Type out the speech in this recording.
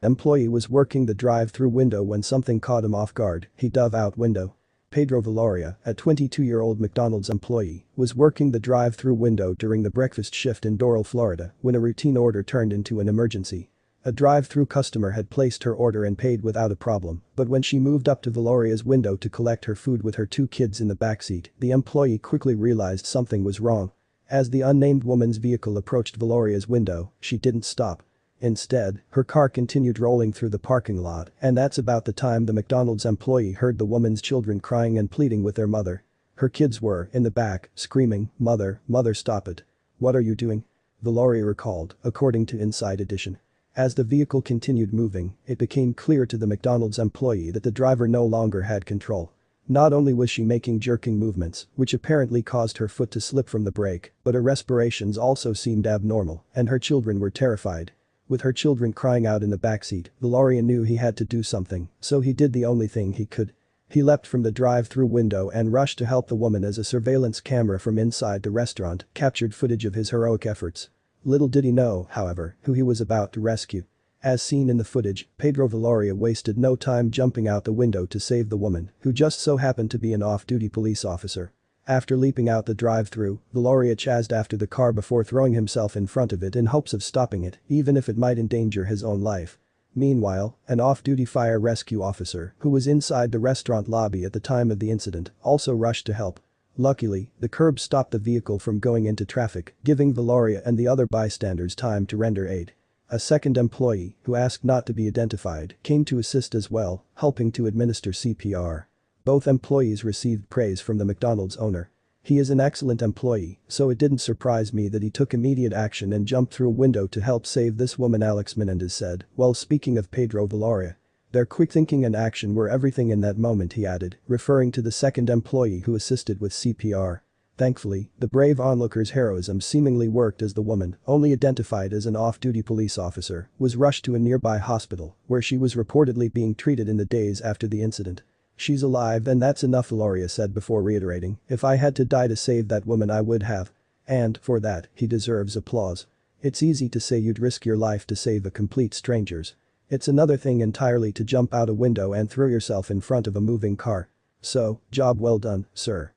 Employee was working the drive-thru window when something caught him off guard. He dove out window. Pedro Valoria, a 22-year-old McDonald's employee, was working the drive-thru window during the breakfast shift in Doral, Florida, when a routine order turned into an emergency. A drive-thru customer had placed her order and paid without a problem, but when she moved up to Valoria's window to collect her food with her two kids in the backseat, the employee quickly realized something was wrong. As the unnamed woman's vehicle approached Valoria's window, she didn't stop. Instead, her car continued rolling through the parking lot, and that's about the time the McDonald's employee heard the woman's children crying and pleading with their mother. Her kids were, in the back, screaming, "Mother, mother, stop it. What are you doing?" Valoria recalled, according to Inside Edition. As the vehicle continued moving, it became clear to the McDonald's employee that the driver no longer had control. Not only was she making jerking movements, which apparently caused her foot to slip from the brake, but her respirations also seemed abnormal, and her children were terrified. With her children crying out in the backseat, Valoria knew he had to do something, so he did the only thing he could. He leapt from the drive-thru window and rushed to help the woman as a surveillance camera from inside the restaurant captured footage of his heroic efforts. Little did he know, however, who he was about to rescue. As seen in the footage, Pedro Valoria wasted no time jumping out the window to save the woman, who just so happened to be an off-duty police officer. After leaping out the drive-thru, Valoria chased after the car before throwing himself in front of it in hopes of stopping it, even if it might endanger his own life. Meanwhile, an off-duty fire rescue officer, who was inside the restaurant lobby at the time of the incident, also rushed to help. Luckily, the curb stopped the vehicle from going into traffic, giving Valoria and the other bystanders time to render aid. A second employee, who asked not to be identified, came to assist as well, helping to administer CPR. Both employees received praise from the McDonald's owner. "He is an excellent employee, so it didn't surprise me that he took immediate action and jumped through a window to help save this woman," Alex Menendez said, while speaking of Pedro Valoria. "Their quick thinking and action were everything in that moment," he added, referring to the second employee who assisted with CPR. Thankfully, the brave onlooker's heroism seemingly worked as the woman, only identified as an off-duty police officer, was rushed to a nearby hospital, where she was reportedly being treated in the days after the incident. "She's alive and that's enough," Valoria said before reiterating, "If I had to die to save that woman I would have. And, for that, he deserves applause. It's easy to say you'd risk your life to save a complete strangers. It's another thing entirely to jump out a window and throw yourself in front of a moving car. So, job well done, sir."